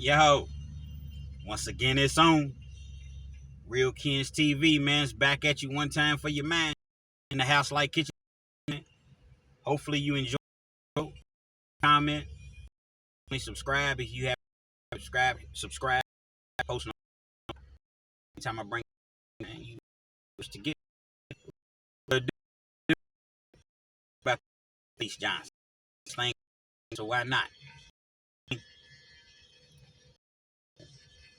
Yo, once again, it's on. Real Kens TV, man. It's back at you one time for your man in the house like kitchen. Hopefully you enjoy. Comment, please subscribe if you have subscribe, post anytime I bring you to get about Fleece Johnson. So why not?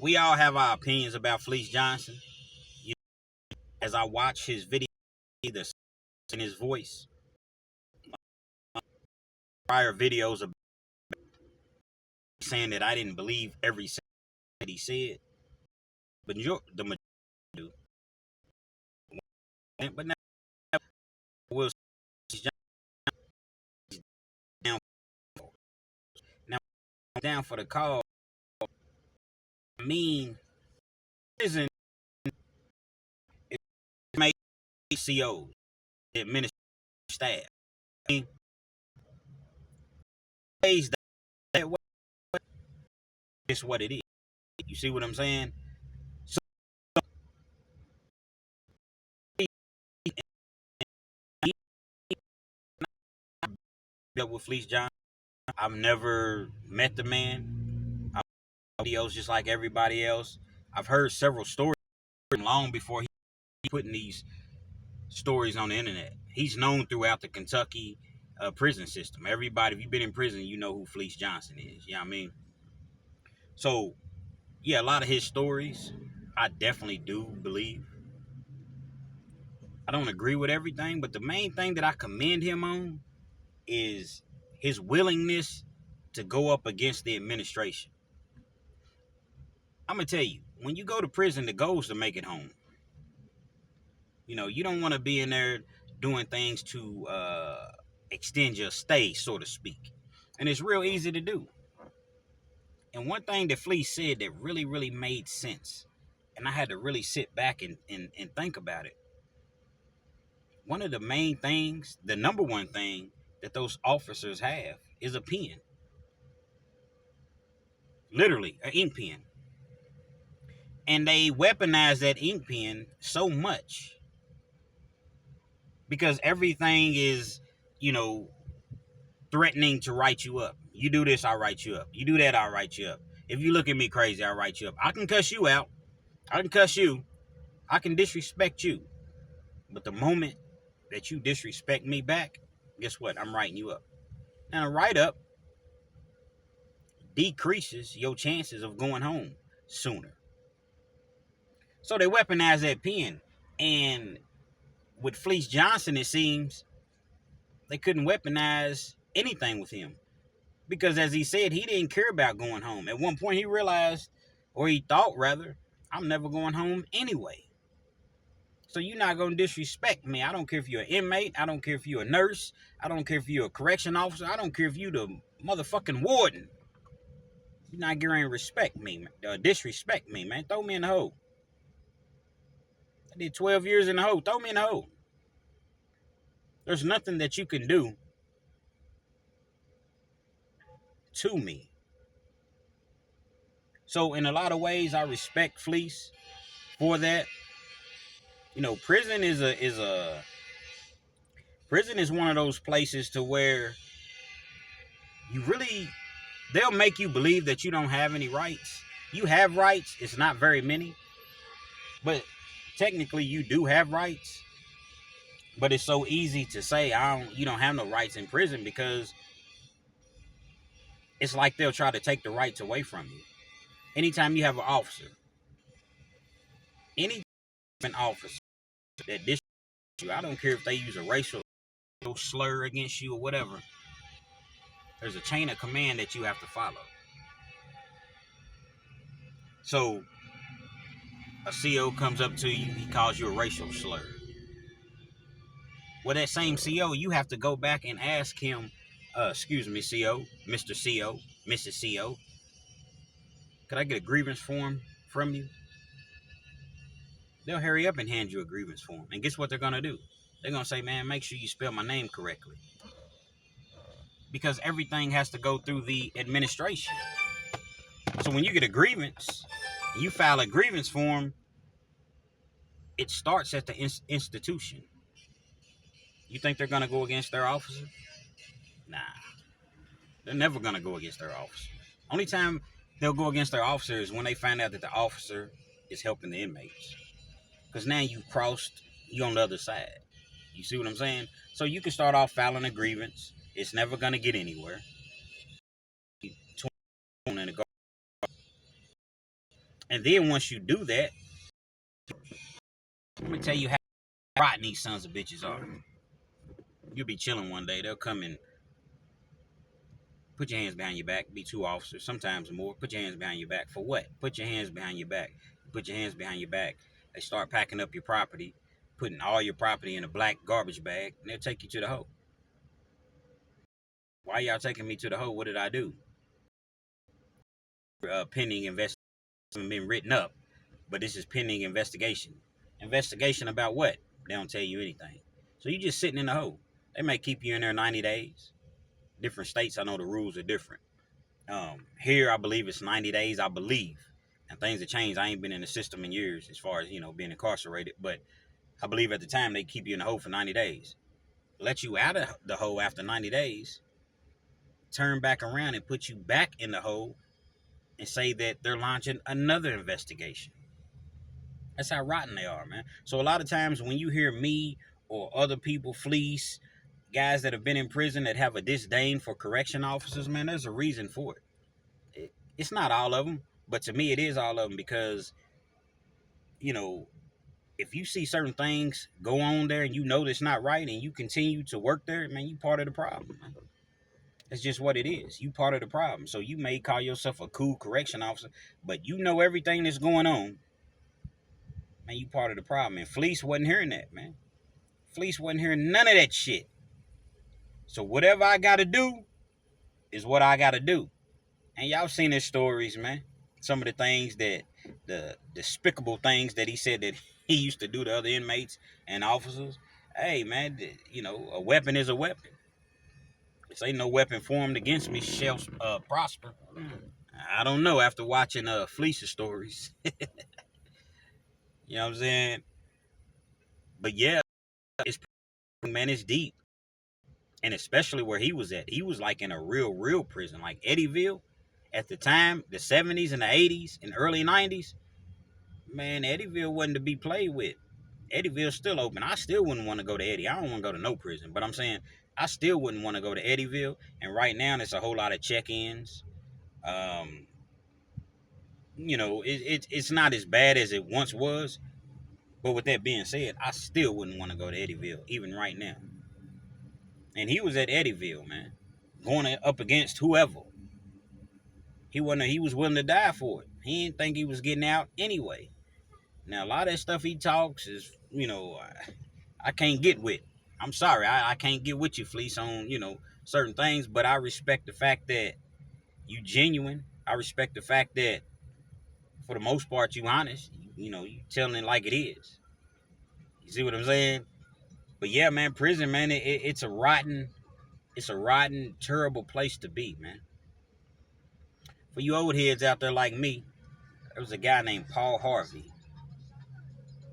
We all have our opinions about Fleece Johnson. As I watch his video, either in his voice, prior videos of saying that I didn't believe every sentence that he said, but the majority do. But now will down now down for the call. I mean, isn't it made COs, the administrative staff? I mean, that way, it's what it is. You see what I'm saying? So, dealt with Fleece Johnson. I've never met the man. I've videos just like everybody else. I've heard several stories long before he putting these stories on the internet. He's known throughout the Kentucky prison system. Everybody, if you've been in prison, you know who Fleece Johnson is. You know what I mean? So, yeah, a lot of his stories, I definitely do believe. I don't agree with everything, but the main thing that I commend him on is his willingness to go up against the administration. I'm going to tell you, when you go to prison, the goal is to make it home. You know, you don't want to be in there doing things to extend your stay, so to speak. And it's real easy to do. And one thing that Fleece said that really, really made sense, and I had to really sit back and think about it. One of the main things, the number one thing that those officers have is a pen. Literally, an ink pen. And they weaponize that ink pen so much because everything is, threatening to write you up. You do this, I'll write you up. You do that, I'll write you up. If you look at me crazy, I'll write you up. I can cuss you out. I can cuss you. I can disrespect you. But the moment that you disrespect me back, guess what? I'm writing you up. Now, a write-up decreases your chances of going home sooner. So they weaponize that pen. And with Fleece Johnson, it seems they couldn't weaponize anything with him. Because as he said, he didn't care about going home. At one point he realized, or he thought rather, I'm never going home anyway. So you're not going to disrespect me. I don't care if you're an inmate. I don't care if you're a nurse. I don't care if you're a correction officer. I don't care if you're the motherfucking warden. You're not going to respect me, disrespect me, man. Throw me in the hole. I did 12 years in the hole. Throw me in the hole. There's nothing that you can do to me. So in a lot of ways, I respect Fleece for that. You know, prison is one of those places to where they'll make you believe that you don't have any rights. You have rights. It's not very many, but technically you do have rights. But it's so easy to say you don't have no rights in prison because it's like they'll try to take the rights away from you. Anytime you have an officer, any officer that disrespects you, I don't care if they use a racial slur against you or whatever, there's a chain of command that you have to follow. So a CO comes up to you, he calls you a racial slur. Well, that same CO, you have to go back and ask him, excuse me, CO, Mr. CO, Mrs. CO, could I get a grievance form from you? They'll hurry up and hand you a grievance form. And guess what they're going to do? They're going to say, man, make sure you spell my name correctly. Because everything has to go through the administration. So when you get a grievance, and you file a grievance form, it starts at the institution. You think they're gonna go against their officer? Nah, they're never gonna go against their officer. Only time they'll go against their officer is when they find out that the officer is helping the inmates. Because now you've crossed, you on the other side. You see what I'm saying? So you can start off filing a grievance. It's never gonna get anywhere. And then once you do that, let me tell you how rotten these sons of bitches are. You'll be chilling one day. They'll come and put your hands behind your back. Be two officers, sometimes more. Put your hands behind your back. For what? Put your hands behind your back. Put your hands behind your back. They start packing up your property, putting all your property in a black garbage bag, and they'll take you to the hoe. Why y'all taking me to the hoe? What did I do? Pending investigation been written up, but this is pending investigation. Investigation about what? They don't tell you anything. So you just sitting in the hole. They may keep you in there 90 days. Different states, I know the rules are different. Here, I believe it's 90 days, I believe. And things have changed. I ain't been in the system in years as far as, being incarcerated. But I believe at the time they keep you in the hole for 90 days. Let you out of the hole after 90 days, turn back around and put you back in the hole and say that they're launching another investigation. That's how rotten they are, man. So a lot of times when you hear me or other people, Fleece, guys that have been in prison that have a disdain for correction officers, man, there's a reason for it. It's not all of them, but to me it is all of them because, if you see certain things go on there and you know that's not right and you continue to work there, man, you part of the problem, man. It's just what it is. You part of the problem. So you may call yourself a cool correction officer, but you know everything that's going on, man, you part of the problem. And Fleece wasn't hearing that, man. Fleece wasn't hearing none of that shit. So whatever I gotta do is what I gotta do. And y'all seen his stories, man. Some of the things the despicable things that he said that he used to do to other inmates and officers. Hey, man, a weapon is a weapon. This ain't no weapon formed against me shall prosper. I don't know after watching Fleece's stories. You know what I'm saying? But yeah, it's deep. And especially where he was at. He was like in a real prison, like Eddyville. At the time, the 70s and the 80s and early 90s, man, Eddyville wasn't to be played with. Eddyville's still open. I still wouldn't want to go to Eddy. I don't want to go to no prison. But I'm saying I still wouldn't want to go to Eddyville. And right now, there's a whole lot of check-ins. It's not as bad as it once was. But with that being said, I still wouldn't want to go to Eddyville, even right now. And he was at Eddyville, man, going up against whoever. He was willing to die for it. He didn't think he was getting out anyway. Now, a lot of that stuff he talks is, I can't get with. I'm sorry, I can't get with you, Fleece, on, certain things, but I respect the fact that you genuine. I respect the fact that, for the most part, you honest. You telling it like it is. You see what I'm saying? But yeah, man, prison, man, it's a rotten, terrible place to be, man. For you old heads out there like me, there was a guy named Paul Harvey.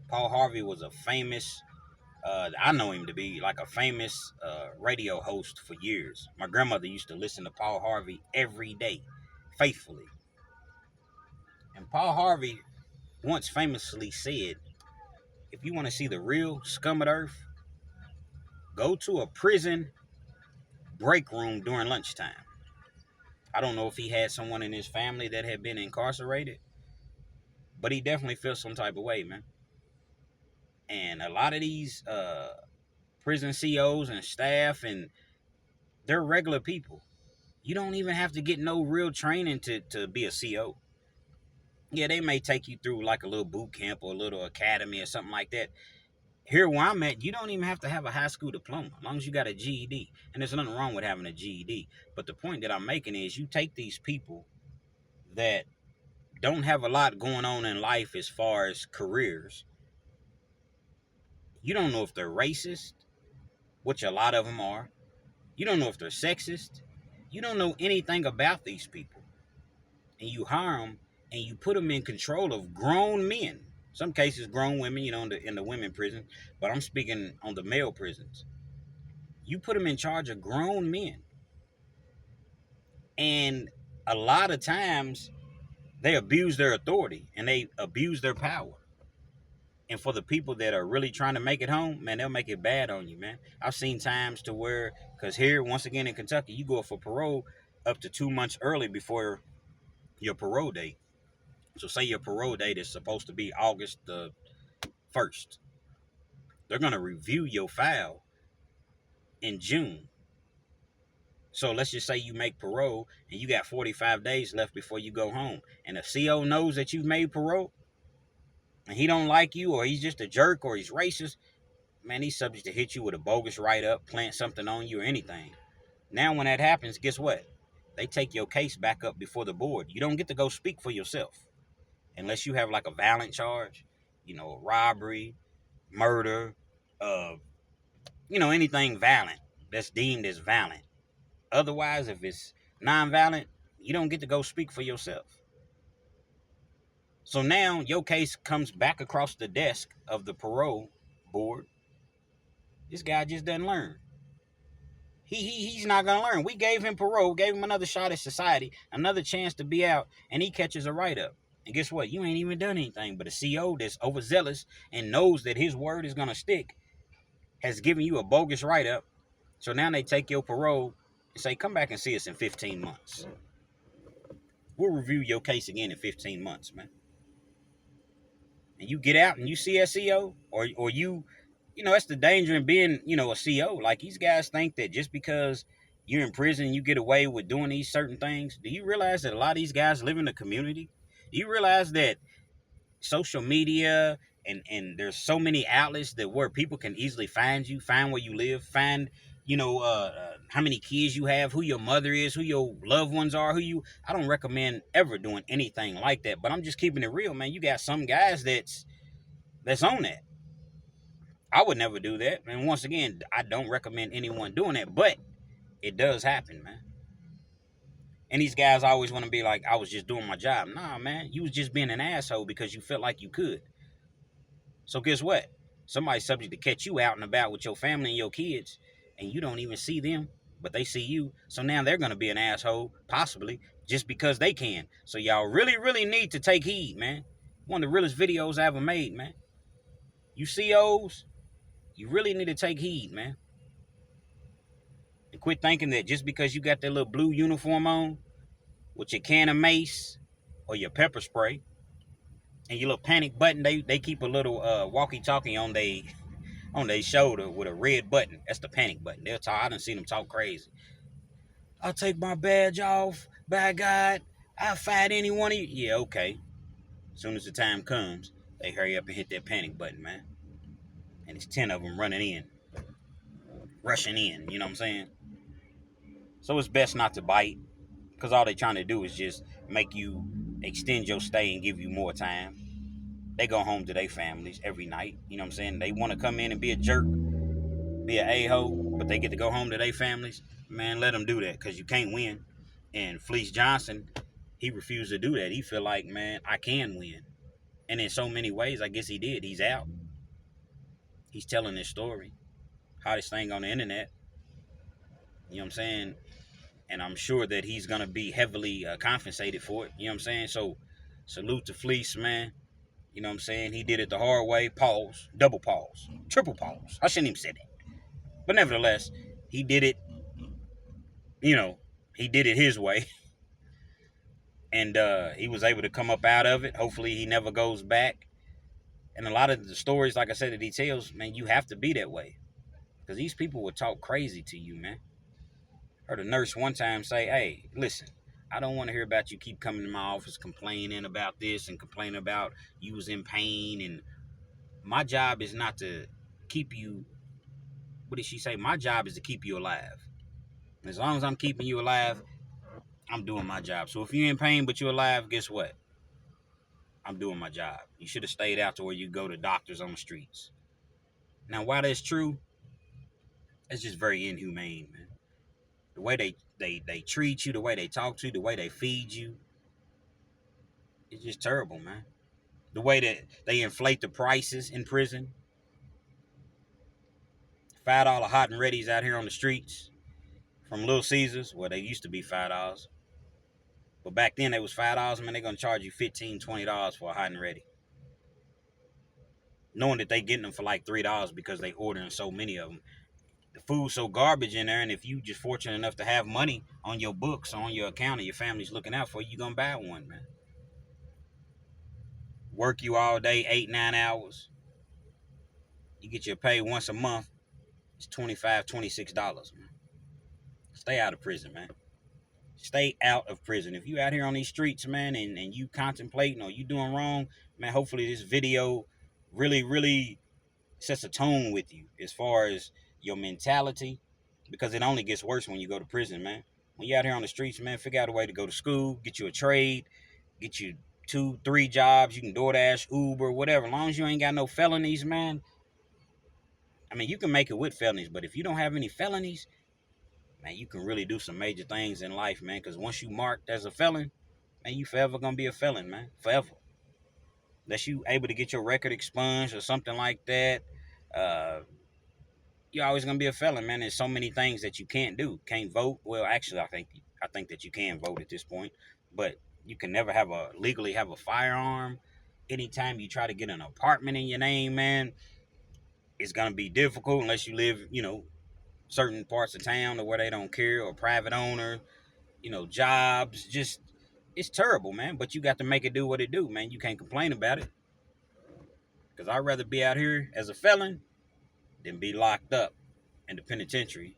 Paul Harvey was a famous, I know him to be like a famous radio host for years. My grandmother used to listen to Paul Harvey every day, faithfully. And Paul Harvey once famously said, if you want to see the real scum of the earth, go to a prison break room during lunchtime. I don't know if he had someone in his family that had been incarcerated, but he definitely felt some type of way, man. And a lot of these prison COs and staff, and they're regular people. You don't even have to get no real training to be a CO. Yeah, they may take you through like a little boot camp or a little academy or something like that. Here where I'm at, you don't even have to have a high school diploma, as long as you got a GED. And there's nothing wrong with having a GED. But the point that I'm making is you take these people that don't have a lot going on in life as far as careers. You don't know if they're racist, which a lot of them are. You don't know if they're sexist. You don't know anything about these people. and you hire them and you put them in control of grown men. Some cases, grown women, in the women prison, but I'm speaking on the male prisons. You put them in charge of grown men, and a lot of times they abuse their authority and they abuse their power. And for the people that are really trying to make it home, man, they'll make it bad on you, man. I've seen times to where, because here, once again in Kentucky, you go up for parole up to 2 months early before your parole date. So say your parole date is supposed to be August the 1st. They're going to review your file in June. So let's just say you make parole and you got 45 days left before you go home. And the CO knows that you've made parole and he don't like you, or he's just a jerk, or he's racist, man, he's subject to hit you with a bogus write-up, plant something on you, or anything. Now when that happens, guess what? They take your case back up before the board. You don't get to go speak for yourself unless you have like a violent charge, robbery, murder, anything violent that's deemed as violent. Otherwise, if it's non-violent, you don't get to go speak for yourself. So now your case comes back across the desk of the parole board. This guy just doesn't learn. He's not gonna learn. We gave him parole, gave him another shot at society, another chance to be out, and he catches a write-up. And guess what? You ain't even done anything. But a CO that's overzealous and knows that his word is gonna stick has given you a bogus write-up. So now they take your parole and say, come back and see us in 15 months. We'll review your case again in 15 months, man. And you get out and you see a CO, or you that's the danger in being, a CO. Like, these guys think that just because you're in prison, you get away with doing these certain things. Do you realize that a lot of these guys live in the community? Do you realize that social media and there's so many outlets that where people can easily find you, find where you live, find how many kids you have, who your mother is, who your loved ones are, I don't recommend ever doing anything like that, but I'm just keeping it real, man. You got some guys that's on that. I would never do that. And once again, I don't recommend anyone doing that, but it does happen, man. And these guys always want to be like, I was just doing my job. Nah, man, you was just being an asshole because you felt like you could. So guess what? Somebody's subject to catch you out and about with your family and your kids, and you don't even see them, but they see you. So now they're going to be an asshole, possibly, just because they can. So y'all really, really need to take heed, man. One of the realest videos I ever made, man. You COs, you really need to take heed, man. And quit thinking that just because you got that little blue uniform on with your can of mace or your pepper spray and your little panic button, they keep a little walkie-talkie on their shoulder with a red button. That's the panic button. They'll talk. I done seen them talk crazy. I'll take my badge off. By God, I'll fight any one of you. Yeah, okay. As soon as the time comes, they hurry up and hit that panic button, man. And it's 10 of them running in, rushing in. You know what I'm saying? So it's best not to bite, because all they're trying to do is just make you extend your stay and give you more time. They go home to their families every night. You know what I'm saying? They want to come in and be a jerk, be an a-hole, but they get to go home to their families. Man, let them do that, because you can't win. And Fleece Johnson, he refused to do that. He feel like, man, I can win. And in so many ways, I guess he did. He's out. He's telling his story. Hottest thing on the internet. You know what I'm saying? And I'm sure that he's going to be heavily compensated for it. You know what I'm saying? So, salute to Fleece, man. You know what I'm saying? He did it the hard way. Pause. Double pause. Triple pause. I shouldn't even say that. But nevertheless, he did it, he did it his way. And he was able to come up out of it. Hopefully he never goes back. And a lot of the stories, like I said, that he tells, man, you have to be that way. Because these people will talk crazy to you, man. Heard a nurse one time say, hey, listen, I don't want to hear about you keep coming to my office complaining about this and complaining about you was in pain. And my job is not to keep you, what did she say? My job is to keep you alive. As long as I'm keeping you alive, I'm doing my job. So if you're in pain but you're alive, guess what? I'm doing my job. You should have stayed out to where you go to doctors on the streets. Now, why that's true, it's just very inhumane, man. The way they treat you, the way they talk to you, the way they feed you. It's just terrible, man. The way that they inflate the prices in prison. $5 hot and ready's out here on the streets from Little Caesars. Well, they used to be $5. But back then they was $5, man. They're gonna charge you $15, $20 for a hot and ready. Knowing that they getting them for like $3 because they ordering so many of them. The food's so garbage in there, and if you just fortunate enough to have money on your books, on your account, and your family's looking out for you, you gonna buy one, man. Work you all day, 8, 9 hours. You get your pay once a month. It's $25, $26, man. Stay out of prison, man. Stay out of prison. If you out here on these streets, man, and you contemplating or you doing wrong, man, hopefully this video really sets a tone with you as far as your mentality, because it only gets worse when you go to prison, man. When you out here on the streets, man, figure out a way to go to school, get you a trade, get you 2, 3 jobs. You can DoorDash, Uber, whatever. As long as you ain't got no felonies, man. I mean, you can make it with felonies, but if you don't have any felonies, man, you can really do some major things in life, man. Because once you marked as a felon, man, you forever gonna be a felon, man. Forever. Unless you able to get your record expunged or something like that, uh, you're always gonna be a felon, man. There's so many things that you can't do. Can't vote. Well, actually, I think that you can vote at this point, but you can never legally have a firearm. Anytime you try to get an apartment in your name, man, it's gonna be difficult unless you live, certain parts of town or where they don't care, or private owner, jobs. Just it's terrible, man. But you got to make it do what it do, man. You can't complain about it. Because I'd rather be out here as a felon than be locked up in the penitentiary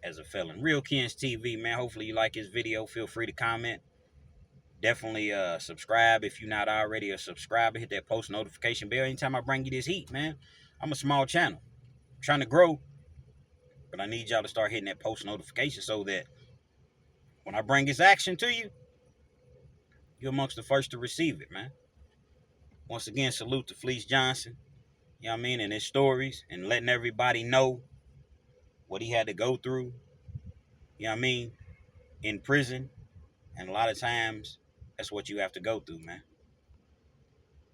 as a felon. Real Kens TV, man. Hopefully you like this video. Feel free to comment. Definitely subscribe if you're not already a subscriber. Hit that post notification bell anytime I bring you this heat, man. I'm a small channel. I'm trying to grow, but I need y'all to start hitting that post notification so that when I bring this action to you, you're amongst the first to receive it, man. Once again, salute to Fleece Johnson, you know what I mean, and his stories, and letting everybody know what he had to go through, you know what I mean, in prison. And a lot of times, that's what you have to go through, man.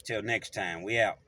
Till next time, we out.